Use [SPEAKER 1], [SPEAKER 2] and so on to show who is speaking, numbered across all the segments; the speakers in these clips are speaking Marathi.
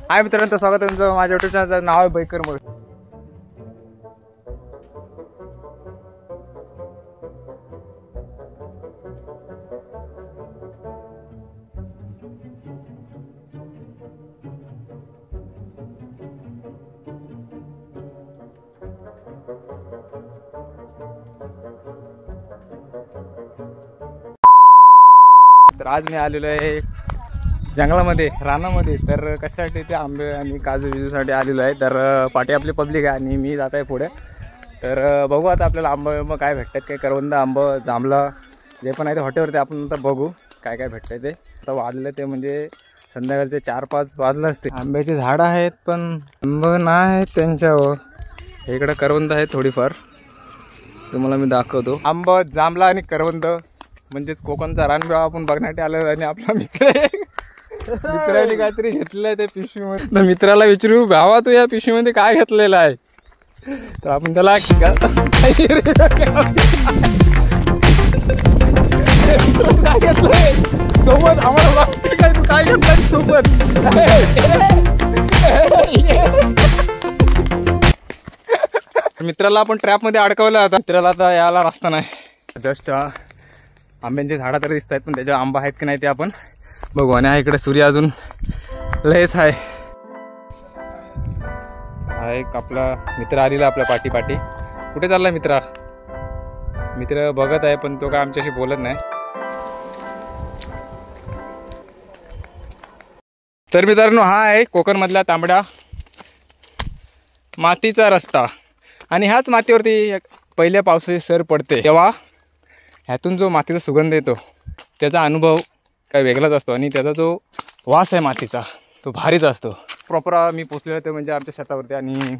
[SPEAKER 1] हाय मित्रांनो, स्वागत आहे तुमचं माझ्या युट्यूब चॅनलचं नाव आहे बाईकर मग. तर आज मी आलेलो आहे जंगलामध्ये, रानामध्ये. तर कशासाठी ते आंबे आणि काजू विजूसाठी आलेलो आहे. तर पाठी आपली पब्लिक आहे आणि मी जात आहे पुढे. तर बघू आता आपल्याला आंबा काय भेटतात, काय करवंद, आंब, जांभळा जे पण आहे ते हॉटेलवरती आपण आता बघू काय काय भेटतं ते. आता वाजले ते म्हणजे संध्याकाळचे 4-5 वाजले असते. आंब्याची झाडं आहेत पण आंब नाही आहेत त्यांच्यावर. इकडे करवंद आहेत थोडीफार, तुम्हाला मी दाखवतो. आंब, जांभळा आणि करवंद म्हणजेच कोकणचा रानमेळा आपण बघण्यासाठी आलो. आणि आपला मित्राने काहीतरी घेतलंय त्या पिशवीमध्ये. तर मित्राला विचारू, भावा तू या पिशवीमध्ये काय घेतलेलं आहे? तर आपण त्याला काय घेतलंय सोबत, आम्हाला काय तू काय घेतलंय सोबत? मित्राला आपण ट्रॅपमध्ये अडकवलं. आता मित्राला आता यायला रस्ता नाही. जस्ट आंब्यांची झाडं तरी दिसत आहेत पण त्याच्यावर आंबा आहेत की नाही ते आपण बघू. आणि इकडे सूर्य अजून लयच आहे. हा एक आपला मित्र आलेला आपल्या पाठी. कुठे चाललाय मित्रा? मित्र बघत आहे पण तो काय आमच्याशी बोलत नाही. तर मित्रांनो, हा आहे कोकणमधला तांबडा मातीचा रस्ता. आणि ह्याच मातीवरती पहिल्या पावसाची सर पडते तेव्हा ह्यातून जो मातीचा सुगंध येतो त्याचा अनुभव काही वेगळाच असतो. आणि त्याचा जो वास आहे मातीचा तो भारीच असतो. प्रॉपर मी पोचलेलो ते म्हणजे आमच्या शेतावरती. आणि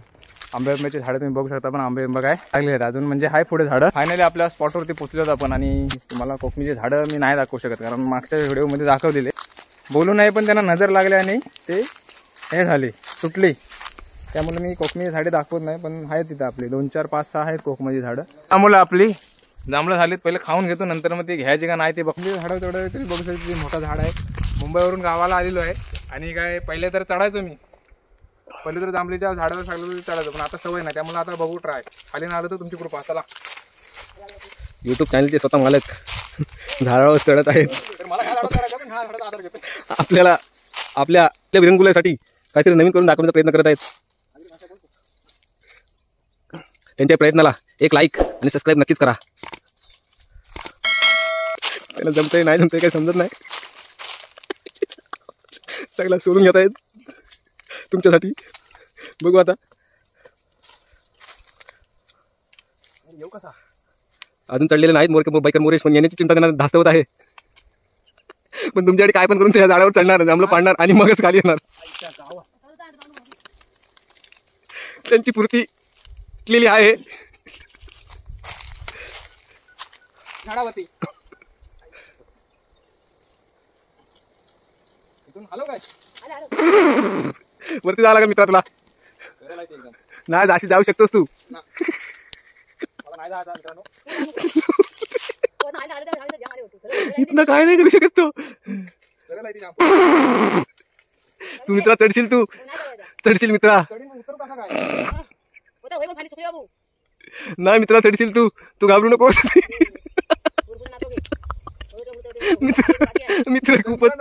[SPEAKER 1] आंब्याची झाडं तुम्ही बघू शकता. पण आंबे काय लागले आहेत अजून, म्हणजे हाय पुढे झाडं. फायनली आपल्या स्पॉटवरती पोचलेलो आपण. आणि तुम्हाला कोकणीचे झाडं मी नाही दाखवू शकत कारण मागच्या व्हिडिओमध्ये दाखवलेले बोलू नाही, पण त्यांना नजर लागले आणि ते हे झाली सुटली. त्यामुळे मी कोकणी झाडे दाखवत नाही. पण आहेत तिथं आपली 2, 4, 5, 6 आहेत कोकमाची झाडं. त्यामुळे आपली जांभळं झालीत, पहिले खाऊन घेतो नंतर मग ते घ्यायचे का नाही ते बघली. झाडं तेवढं तरी बघू शकतो. मोठं झाड आहे. मुंबईवरून गावाला आलेलो आहे. आणि काय पहिले तर चढायचो मी, पहिले तर जांभळीच्या झाडावर सांगलो चढायचो. पण आता सवय नाही, त्यामुळे आता बघू ट्राय. खाली नाही आलो तर तुमची कृपा. चला,
[SPEAKER 2] यूट्यूब चॅनलचे स्वतः मालक झाडावर चढत आहेत. आपल्याला आपल्या विरंगुल्यासाठी काहीतरी नवीन करून दाखवण्याचा प्रयत्न करत आहेत. त्यांच्या प्रयत्नाला एक लाईक आणि सबस्क्राईब नक्कीच करा. त्याला जमतंय नाही जमतंय काही समजत नाही. सगळं सोडून घेत आहेत तुमच्यासाठी. बघू आता येऊ कसा. अजून चढलेले नाहीत बाईकर मोरेश, पण येण्याची चिंता त्यांना धास्तवत आहे. पण तुमच्याकडे काय पण करून त्या झाडावर चढणार, जांभळं पाडणार आणि मगच खाली येणार. त्यांची पूर्ती केलेली आहे.
[SPEAKER 1] झाडावरती
[SPEAKER 2] वरती जावं लागेल मित्रा तुला. नाही जाशी जाऊ शकतोस तू. इथनं काय नाही करू शकत तू. तू मित्रा चढशील, तू चढशील मित्रा. नाही मित्रा चढशील तू, तू घाबरू नको. मित्र खूपच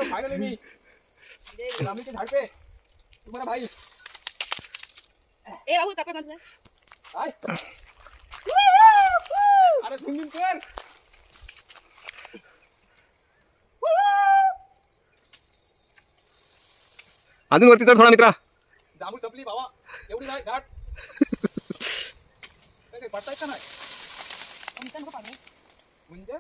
[SPEAKER 2] अजून वरती चढ थोडा मित्रा.
[SPEAKER 1] जांभूळ संपली भावा, एवढी झाड पडताय का नाही म्हणजे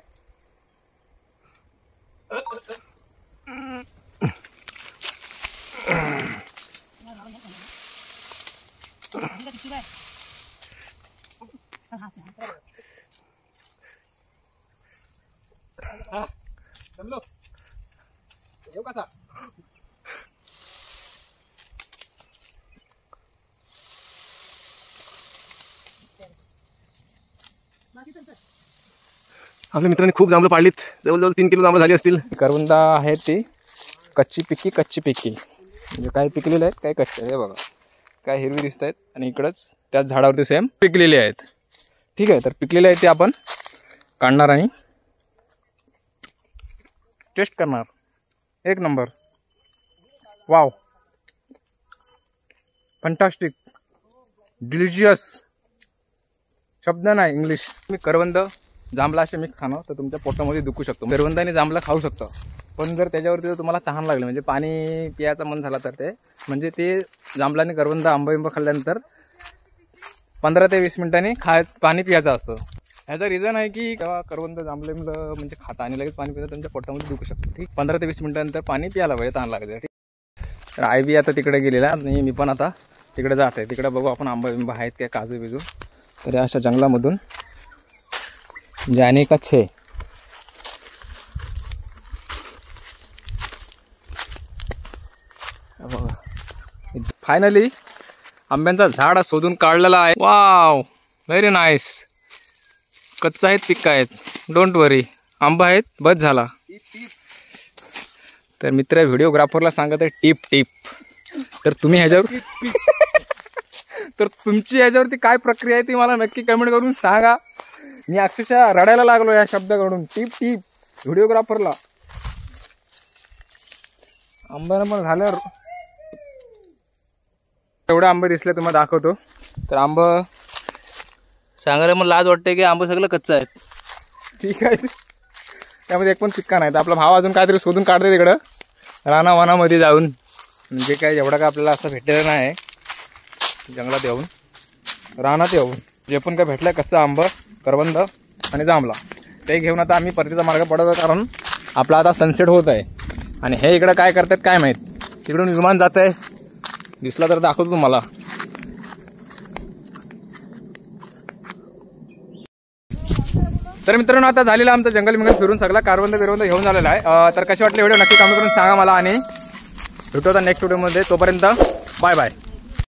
[SPEAKER 1] जमलो येऊ कसा.
[SPEAKER 2] आपल्या मित्रांनी खूप जांभळं पाडलीत, जवळजवळ 3 किलो जांभळं झाली असतील.
[SPEAKER 1] करवंदा आहे ती कच्ची पिकी म्हणजे काही पिकलेले आहेत काही कच्चे आहेत. हे बघा काय हिरवी दिसत आहेत आणि इकडंच त्याच झाडावरती सेम पिकलेले आहेत. ठीक आहे, तर पिकलेले आहेत ते आपण काढणार आणि टेस्ट करणार. एक नंबर. Wow, fantastic, delicious. शब्द नाही इंग्लिश. मी करवंद जांभळा असे मिक्स खाणं तर तुमच्या पोटामध्ये दुखू शकतो. करवंद आणि जांभळा खाऊ शकतो, पण जर त्याच्यावरती जर तुम्हाला तहान लागली म्हणजे पाणी पियाचं मन झाला तर ते म्हणजे ते जांभळा आणि करवंद आंबा खाल्ल्यानंतर 15 ते 20 मिनिटांनी पाणी पियाचं असतं. ह्याचा रिझन आहे की तेव्हा करवंद जांभळे मुलं म्हणजे खाता आणि लगेच पाणी पिता तुमच्या पोटामध्ये दुखू शकतो. ठीक, 15 ते 20 मिनिटानंतर पाणी प्यायला पाहिजे तहान लागते. ठीक, तर आई बी आता तिकडे गेलेला आणि मी पण आता तिकडे जात आहे. तिकडे बघू आपण आंबा आहेत काय काजू बिजू. तर या अशा जंगलामधून जाने का छे. फायनली आंब्यांचा झाड शोधून काढलेला आहे. Wow, very nice. कच्चा आहेत पिक्का आहेत, डोंट वरी. आंबा आहेत, बस झाला. तर मित्र व्हिडिओग्राफरला सांगत आहे टिप टिप. तर तुम्ही ह्याच्यावर तर तुमची ह्याच्यावरती काय प्रक्रिया आहे ती मला नक्की कमेंट करून सांगा. मी अक्षरशः रडायला लागलो या शब्दाकडून. Tip tip व्हिडिओग्राफरला. आंब्यानं पण झाल्यावर एवढे आंबे दिसले तुम्हाला दाखवतो. तर आंब सांगायला मला लाज वाटते की आंबं सगळं कच्चं आहेत. ठीक आहे, त्यामध्ये एक पण पिक्का नाही. तर आपला भाव अजून काहीतरी शोधून काढते तिकडं रानावानामध्ये जाऊन. म्हणजे काय एवढा काय आपल्याला असं भेटलेलं नाही. जंगलात येऊन रानात येऊन जे पण काय भेटलं कच्चा आंब, करवंद आणि जांभळा ते घेऊन आता आम्ही परतीचा मार्ग पडतो. कारण आपला आता सनसेट होत आहे आणि हे इकडं काय करतात काय माहीत. तिकडून विमान जात आहे, दिसला तर दाखवतो तुम्हाला. तर मित्रांनो आता झालेला आमचा जंगल मिंगल फिरून सगळा कारवंद बिरवंद घेऊन झालेला आहे. तर कशी वाटली व्हिडिओ नक्की कमेंट करून सांगा मला आणि भेटू आता नेक्स्ट व्हिडिओमध्ये. तोपर्यंत बाय बाय.